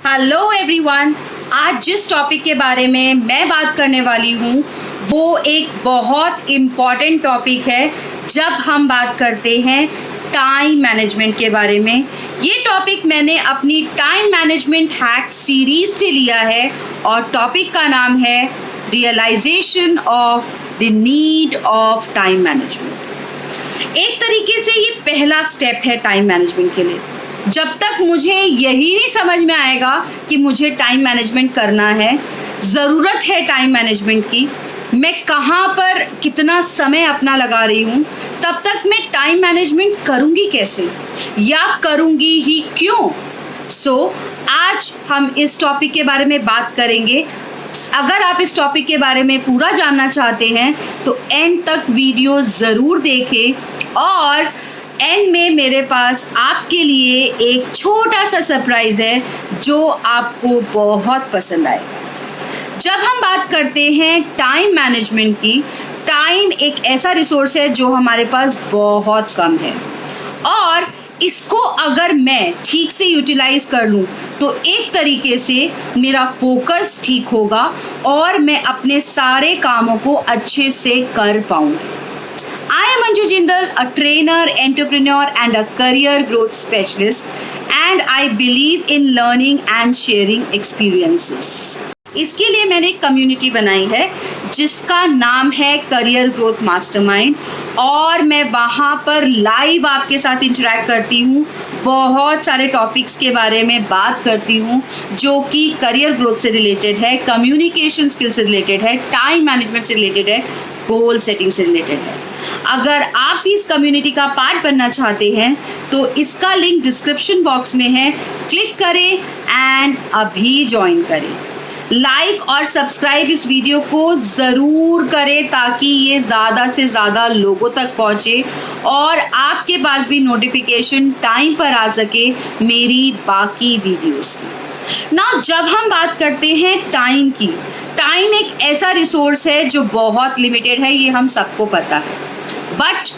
Hello everyone. आज जिस topic के बारे में मैं बात करने वाली हूँ वो एक बहुत इम्पॉर्टेंट टॉपिक है जब हम बात करते हैं टाइम मैनेजमेंट के बारे में। ये टॉपिक मैंने अपनी टाइम मैनेजमेंट हैक सीरीज से लिया है और टॉपिक का नाम है realisation of the need of time management. एक तरीके से ये पहला स्टेप है टाइम मैनेजमेंट के लिए। जब तक मुझे यही नहीं समझ में आएगा कि मुझे टाइम मैनेजमेंट करना है, ज़रूरत है टाइम मैनेजमेंट की, मैं कहाँ पर कितना समय अपना लगा रही हूँ, तब तक मैं टाइम मैनेजमेंट करूँगी कैसे या करूँगी ही क्यों। आज हम इस टॉपिक के बारे में बात करेंगे। अगर आप इस टॉपिक के बारे में पूरा जानना चाहते हैं तो एंड तक वीडियो ज़रूर देखें और एंड में मेरे पास आपके लिए एक छोटा सा सरप्राइज़ है जो आपको बहुत पसंद आएगा। जब हम बात करते हैं टाइम मैनेजमेंट की, टाइम एक ऐसा रिसोर्स है जो हमारे पास बहुत कम है और इसको अगर मैं ठीक से यूटिलाइज कर लूँ तो एक तरीके से मेरा फोकस ठीक होगा और मैं अपने सारे कामों को अच्छे से कर पाऊँगी। I am Anju Jindal, a trainer, entrepreneur and a career growth specialist, and I believe in learning and sharing experiences. इसके लिए मैंने एक कम्युनिटी बनाई है जिसका नाम है करियर ग्रोथ मास्टरमाइंड और मैं वहाँ पर लाइव आपके साथ इंटरेक्ट करती हूँ, बहुत सारे टॉपिक्स के बारे में बात करती हूँ जो कि करियर ग्रोथ से रिलेटेड है, कम्युनिकेशन स्किल से रिलेटेड है, टाइम मैनेजमेंट से रिलेटेड है, गोल सेटिंग से रिलेटेड है। अगर आप इस कम्युनिटी का पार्ट बनना चाहते हैं तो इसका लिंक डिस्क्रिप्शन बॉक्स में है, क्लिक करें एंड अभी ज्वाइन करें। लाइक और सब्सक्राइब इस वीडियो को ज़रूर करें ताकि ये ज़्यादा से ज़्यादा लोगों तक पहुँचे और आपके पास भी नोटिफिकेशन टाइम पर आ सके मेरी बाकी वीडियोस की। जब हम बात करते हैं टाइम की, टाइम एक ऐसा रिसोर्स है जो बहुत लिमिटेड है, ये हम सबको पता है। बट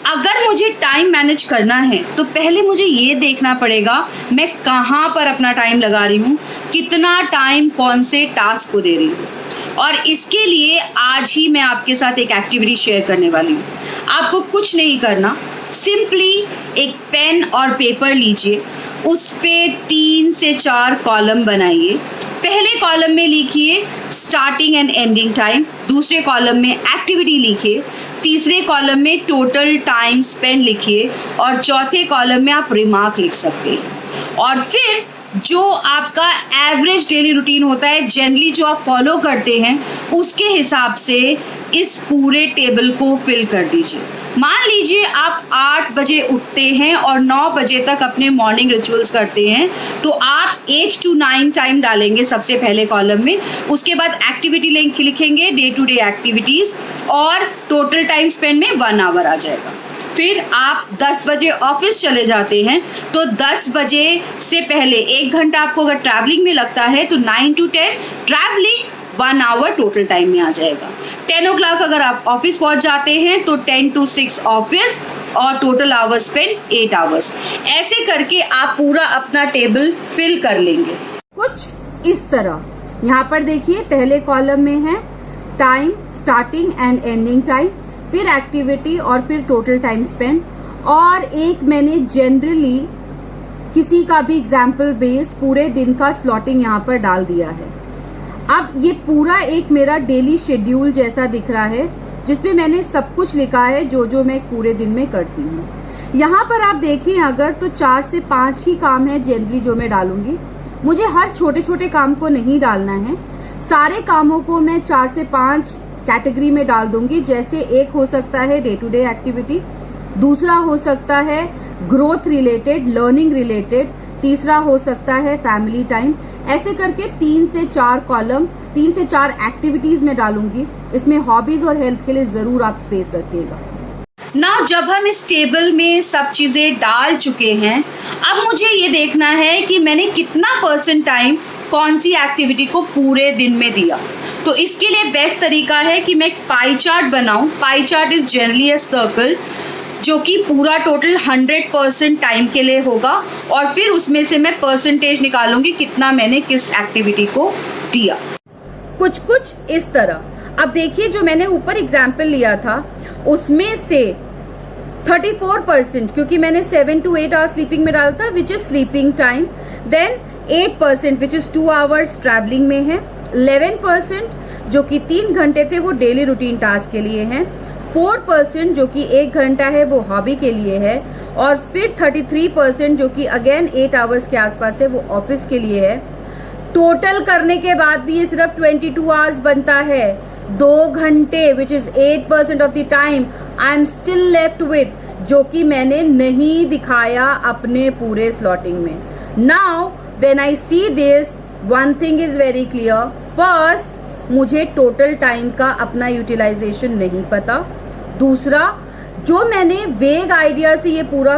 अगर मुझे टाइम मैनेज करना है तो पहले मुझे ये देखना पड़ेगा मैं कहाँ पर अपना टाइम लगा रही हूँ, कितना टाइम कौन से टास्क को दे रही हूँ। और इसके लिए आज ही मैं आपके साथ एक एक्टिविटी शेयर करने वाली हूँ। आपको कुछ नहीं करना, सिंपली एक पेन और पेपर लीजिए, उस पे 3 से 4 कॉलम बनाइए। पहले कॉलम में लिखिए स्टार्टिंग एंड एंडिंग टाइम, दूसरे कॉलम में एक्टिविटी लिखिए, तीसरे कॉलम में टोटल टाइम स्पेंड लिखिए और चौथे कॉलम में आप रिमार्क लिख सकते हैं। और फिर जो आपका एवरेज डेली रूटीन होता है, जनरली जो आप फॉलो करते हैं, उसके हिसाब से इस पूरे टेबल को फिल कर दीजिए। मान लीजिए आप 8 बजे उठते हैं और 9 बजे तक अपने मॉर्निंग रिचुअल्स करते हैं तो आप 8 to 9 टाइम डालेंगे सबसे पहले कॉलम में। उसके बाद एक्टिविटी लिखेंगे, डे टू डे एक्टिविटीज़, और टोटल टाइम स्पेंड में 1 आवर आ जाएगा। फिर आप 10 बजे ऑफिस चले जाते हैं तो 10 बजे से पहले 1 घंटा आपको अगर ट्रैवलिंग में लगता है तो 9 to 10 travelling, 1 hour total time में आ जाएगा। 10 o'clock अगर आप ऑफिस पहुंच जाते हैं तो 10 to 6 ऑफिस और टोटल आवर्स स्पेंड 8 आवर्स। ऐसे करके आप पूरा अपना टेबल फिल कर लेंगे कुछ इस तरह। यहाँ पर देखिए पहले कॉलम में है time, starting and ending time, फिर एक्टिविटी और फिर टोटल टाइम स्पेंड, और एक मैंने जनरली किसी का भी एग्जाम्पल बेस्ड पूरे दिन का स्लॉटिंग यहाँ पर डाल दिया है। अब ये पूरा एक मेरा डेली शेड्यूल जैसा दिख रहा है जिसमें मैंने सब कुछ लिखा है जो मैं पूरे दिन में करती हूँ। यहाँ पर आप देखें अगर तो 4 से 5 ही काम है जनरली जो मैं डालूंगी। मुझे हर छोटे छोटे काम को नहीं डालना है, सारे कामों को मैं 4 से 5 कैटेगरी में डाल दूंगी। जैसे एक हो सकता है डे टू डे एक्टिविटी, दूसरा हो सकता है ग्रोथ रिलेटेड, लर्निंग रिलेटेड, तीसरा हो सकता है फैमिली टाइम। ऐसे करके 3 से 4 कॉलम, 3 से 4 एक्टिविटीज में डालूंगी। इसमें हॉबीज और हेल्थ के लिए जरूर आप स्पेस रखिएगा। जब हम इस टेबल में सब चीजें डाल चुके हैं, अब मुझे ये देखना है कि मैंने कितना % टाइम कौन सी एक्टिविटी को पूरे दिन में दिया। तो इसके लिए बेस्ट तरीका है कि मैं एक पाई चार्ट बनाऊं। Pie chart is generally a circle जो कि पूरा टोटल 100% टाइम के लिए होगा, और फिर उसमें से मैं परसेंटेज निकालूंगी कितना मैंने किस एक्टिविटी को दिया। कुछ कुछ इस तरह। अब देखिए, जो मैंने ऊपर एग्जाम्पल लिया था उसमें से 34%, क्योंकि मैंने 7 to 8 आवर्स स्लीपिंग में डाला था, which is sleeping time. Then 8% which is 2 hours travelling में है। 11% जो कि 3 घंटे थे वो डेली रूटीन टास्क के लिए हैं। 4% जो कि 1 घंटा है वो हॉबी के लिए है। और फिर 33% जो कि अगेन 8 आवर्स के आसपास है वो ऑफिस के लिए है। टोटल करने के बाद भी ये सिर्फ 22 आवर्स बनता है। 2 घंटे which is 8% of the time I am still left with, जो कि मैंने नहीं दिखाया अपने पूरे स्लॉटिंग में। Now when I see this, one thing is very clear. First, मुझे टोटल टाइम का अपना यूटिलाइजेशन नहीं पता। दूसरा, जो मैंने वेग आइडिया से ये पूरा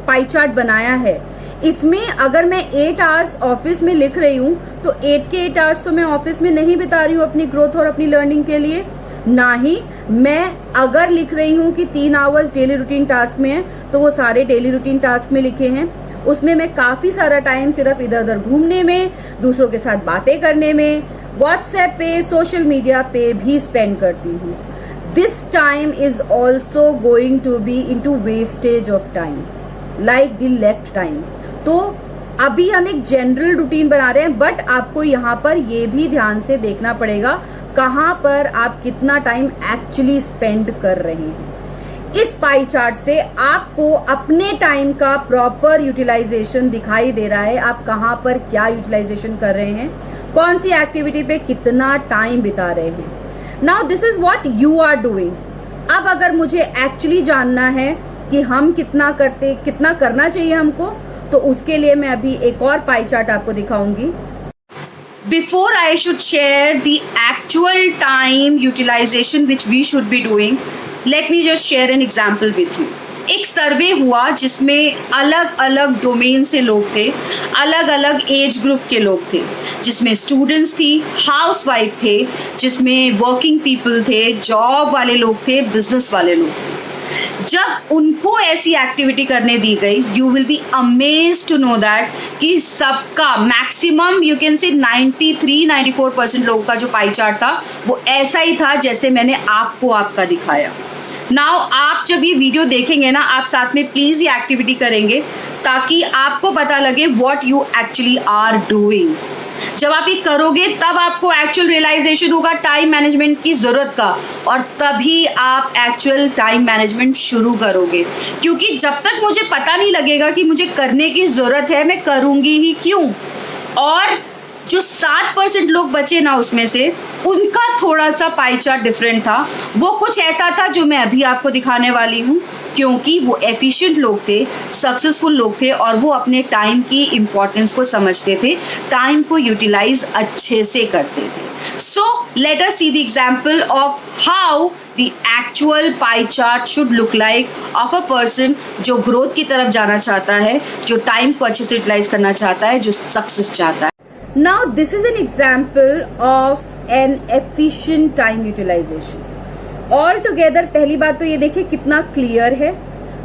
पाई चार्ट बनाया है, इसमें अगर मैं 8 आवर्स ऑफिस में लिख रही हूँ तो 8 के 8 आवर्स तो मैं ऑफिस में नहीं बिता रही हूँ अपनी ग्रोथ और अपनी लर्निंग के लिए। ना ही मैं अगर लिख रही हूँ कि 3 आवर्स डेली रूटीन टास्क में है तो वो सारे डेली रूटीन टास्क में लिखे हैं। उसमें मैं काफी सारा टाइम सिर्फ इधर उधर घूमने में, दूसरों के साथ बातें करने में, व्हाट्सएप पे, सोशल मीडिया पे भी स्पेंड करती हूँ। This time is also going to be into wastage of time, like the left time. तो अभी हम एक जनरल रूटीन बना रहे हैं, बट आपको यहाँ पर ये भी ध्यान से देखना पड़ेगा कहाँ पर आप कितना टाइम एक्चुअली स्पेंड कर रहे हैं। इस पाई चार्ट से आपको अपने टाइम का प्रॉपर यूटिलाइजेशन दिखाई दे रहा है। आप कहाँ पर क्या यूटिलाइजेशन कर रहे हैं, कौन सी एक्टिविटी पे कितना टाइम बिता रहे हैं। Now this is what you are doing. अब अगर मुझे एक्चुअली जानना है कि हम कितना करना चाहिए हमको, तो उसके लिए मैं अभी एक और पाई चार्ट आपको दिखाऊंगी। Before I should share the actual time utilization which we should be doing, let me just share an example with you. एक सर्वे हुआ जिसमें अलग अलग डोमेन से लोग थे, अलग अलग एज ग्रुप के लोग थे, जिसमें स्टूडेंट्स थी, हाउसवाइफ थे, जिसमें वर्किंग पीपल थे, जॉब वाले लोग थे, बिजनेस वाले लोग थे। जब उनको ऐसी एक्टिविटी करने दी गई, you will be amazed to know that कि सबका मैक्सिमम यू कैन से 93-94% लोगों का जो पाई चार्ट था वो ऐसा ही था जैसे मैंने आपको आपका दिखाया। नाउ आप जब ये वीडियो देखेंगे ना, आप साथ में प्लीज ये एक्टिविटी करेंगे ताकि आपको पता लगे what you actually are doing. जब आप ये करोगे तब आपको एक्चुअल रियलाइजेशन होगा टाइम मैनेजमेंट की जरूरत का, और तभी आप एक्चुअल टाइम मैनेजमेंट शुरू करोगे। क्योंकि जब तक मुझे पता नहीं लगेगा कि मुझे करने की जरूरत है, मैं करूंगी ही क्यों। और जो 7% लोग बचे ना, उसमें से उनका थोड़ा सा पाई चार्ट डिफरेंट था। वो कुछ ऐसा था जो मैं अभी आपको दिखाने वाली हूँ, क्योंकि वो एफिशिएंट लोग थे, सक्सेसफुल लोग थे, और वो अपने टाइम की इम्पोर्टेंस को समझते थे, टाइम को यूटिलाइज अच्छे से करते थे। So let us see the example of how the actual pie chart should look like of a person जो ग्रोथ की तरफ जाना चाहता है, जो टाइम को अच्छे से यूटिलाइज करना चाहता है, जो सक्सेस चाहता है। Now this is an example of an efficient time utilization. All together, पहली बात तो ये देखिए कितना क्लियर है।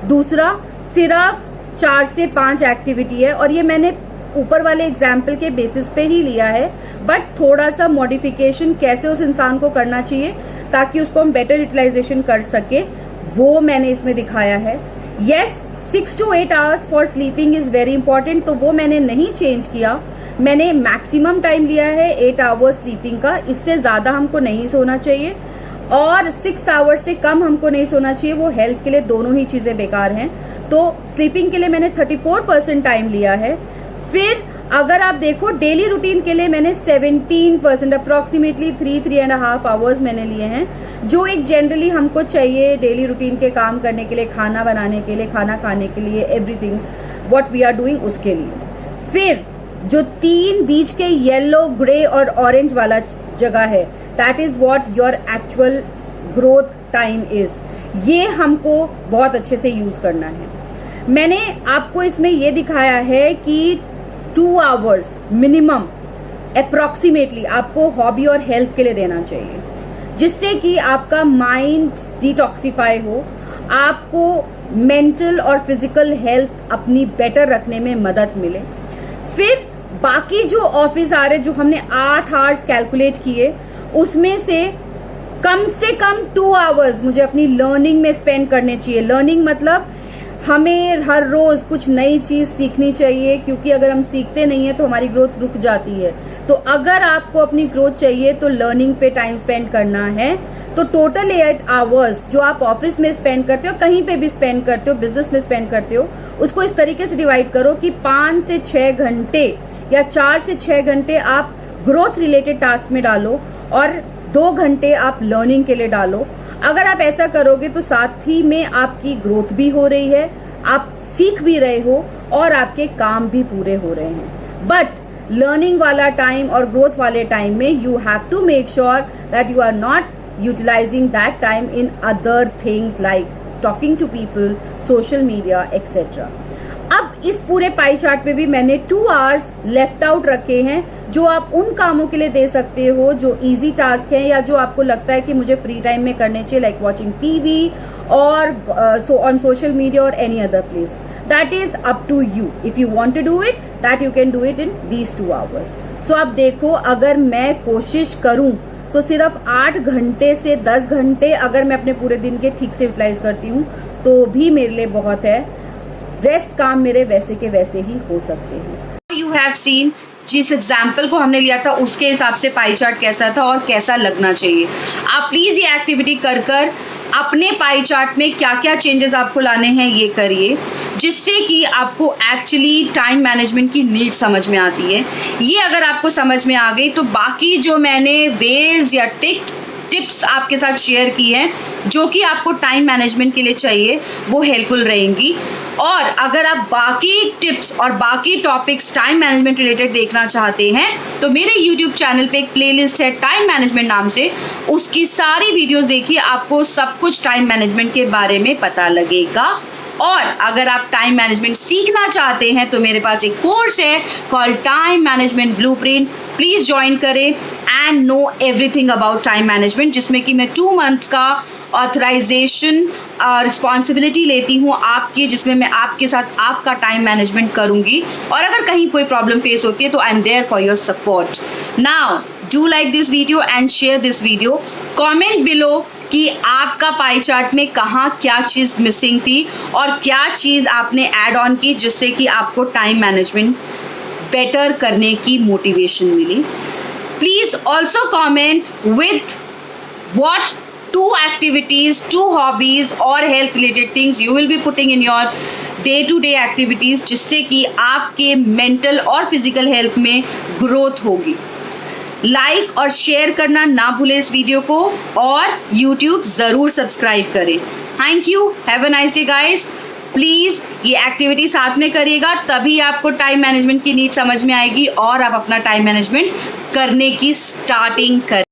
दूसरा, सिर्फ 4 से 5 एक्टिविटी है, और ये मैंने ऊपर वाले एग्जाम्पल के बेसिस पे ही लिया है, बट थोड़ा सा मॉडिफिकेशन कैसे उस इंसान को करना चाहिए ताकि उसको हम बेटर यूटिलाइजेशन कर सके, वो मैंने इसमें दिखाया है। Yes, 6 to 8 hours for sleeping is very important, तो वो मैंने नहीं चेंज किया। मैंने मैक्सिमम टाइम लिया है 8 आवर्स स्लीपिंग का, इससे ज्यादा हमको नहीं सोना चाहिए, और 6 आवर्स से कम हमको नहीं सोना चाहिए। वो हेल्थ के लिए दोनों ही चीजें बेकार हैं। तो स्लीपिंग के लिए मैंने 34% टाइम लिया है। फिर अगर आप देखो डेली रूटीन के लिए मैंने 17%, अप्रोक्सीमेटली 3.5 आवर्स मैंने लिए हैं, जो एक जनरली हमको चाहिए डेली रूटीन के काम करने के लिए, खाना बनाने के लिए, खाना खाने के लिए, everything what we are doing उसके लिए। फिर जो 3 बीच के येलो, ग्रे और ऑरेंज वाला जगह है, that is what your actual growth time is. ये हमको बहुत अच्छे से यूज करना है। मैंने आपको इसमें ये दिखाया है कि 2 आवर्स मिनिमम अप्रोक्सीमेटली आपको हॉबी और हेल्थ के लिए देना चाहिए, जिससे कि आपका माइंड डिटॉक्सिफाई हो, आपको मेंटल और फिजिकल हेल्थ अपनी बेटर रखने में मदद मिले। फिर बाकी जो ऑफिस आवर जो हमने 8 आवर्स कैलकुलेट किए, उसमें से कम 2 आवर्स मुझे अपनी लर्निंग में स्पेंड करने चाहिए। लर्निंग मतलब हमें हर रोज कुछ नई चीज सीखनी चाहिए, क्योंकि अगर हम सीखते नहीं है तो हमारी ग्रोथ रुक जाती है। तो अगर आपको अपनी ग्रोथ चाहिए तो लर्निंग पे टाइम स्पेंड करना है। तो टोटल 8 आवर्स जो आप ऑफिस में स्पेंड करते हो, कहीं पे भी स्पेंड करते हो, बिजनेस में स्पेंड करते हो, उसको इस तरीके से डिवाइड करो कि 5 से 6 घंटे या 4 से 6 घंटे आप ग्रोथ रिलेटेड टास्क में डालो और 2 घंटे आप लर्निंग के लिए डालो। अगर आप ऐसा करोगे तो साथ ही में आपकी ग्रोथ भी हो रही है, आप सीख भी रहे हो और आपके काम भी पूरे हो रहे हैं। बट लर्निंग वाला टाइम और ग्रोथ वाले टाइम में you have to make sure that you are not utilising that time in other things like talking to people, social media etcetera. अब इस पूरे पाई चार्ट पे भी मैंने 2 आवर्स लेफ्ट आउट रखे हैं, जो आप उन कामों के लिए दे सकते हो जो इजी टास्क हैं या जो आपको लगता है कि मुझे फ्री टाइम में करने चाहिए, लाइक वॉचिंग टीवी और ऑन सोशल मीडिया और any other place. That is up to you. If you want to do it, that you can do it in these 2 hours. So आप देखो, अगर मैं कोशिश करूं तो सिर्फ 8 घंटे से 10 घंटे अगर मैं अपने पूरे दिन के ठीक से यूटिलाइज करती हूँ तो भी मेरे लिए बहुत है। रेस्ट काम मेरे वैसे के वैसे ही हो सकते हैं। यू हैव सीन जिस एग्जाम्पल को हमने लिया था उसके हिसाब से पाई चार्ट कैसा था और कैसा लगना चाहिए। आप प्लीज ये एक्टिविटी कर कर अपने पाई चार्ट में क्या क्या चेंजेस आपको लाने हैं ये करिए, जिससे कि आपको एक्चुअली टाइम मैनेजमेंट की नीड समझ में आती है। ये अगर आपको समझ में आ गई तो बाकी जो मैंने वेज या टिप्स आपके साथ शेयर की हैं जो कि आपको टाइम मैनेजमेंट के लिए चाहिए, वो हेल्पफुल रहेंगी। और अगर आप बाकी टिप्स और बाकी टॉपिक्स टाइम मैनेजमेंट रिलेटेड देखना चाहते हैं तो मेरे YouTube चैनल पे एक प्लेलिस्ट है टाइम मैनेजमेंट नाम से, उसकी सारी वीडियोस देखिए, आपको सब कुछ टाइम मैनेजमेंट के बारे में पता लगेगा। और अगर आप टाइम मैनेजमेंट सीखना चाहते हैं तो मेरे पास एक कोर्स है called time management blueprint. Please join करें and know everything about time management, जिसमें कि मैं 2 मंथ्स का ऑथराइजेशन रिस्पॉन्सिबिलिटी लेती हूँ आपकी, जिसमें मैं आपके साथ आपका टाइम मैनेजमेंट करूँगी। और अगर कहीं कोई प्रॉब्लम फेस होती है तो I am there for your support. Now do like this video and share this video. Comment below कि आपका पाई चार्ट में कहाँ क्या चीज़ मिसिंग थी और क्या चीज़ आपने ऐड ऑन की जिससे कि आपको टाइम मैनेजमेंट बेटर करने की मोटिवेशन मिली। Please also comment with what 2 activities, 2 hobbies or health related things you will be putting in your day-to-day activities, जिससे कि आपके मेंटल और फिजिकल हेल्थ में ग्रोथ होगी। लाइक और शेयर करना ना भूलें इस वीडियो को, और YouTube ज़रूर सब्सक्राइब करें। Thank you, have a nice day guys. Please ये एक्टिविटी साथ में करिएगा, तभी आपको टाइम मैनेजमेंट की नीड समझ में आएगी और आप अपना टाइम मैनेजमेंट करने की स्टार्टिंग करें।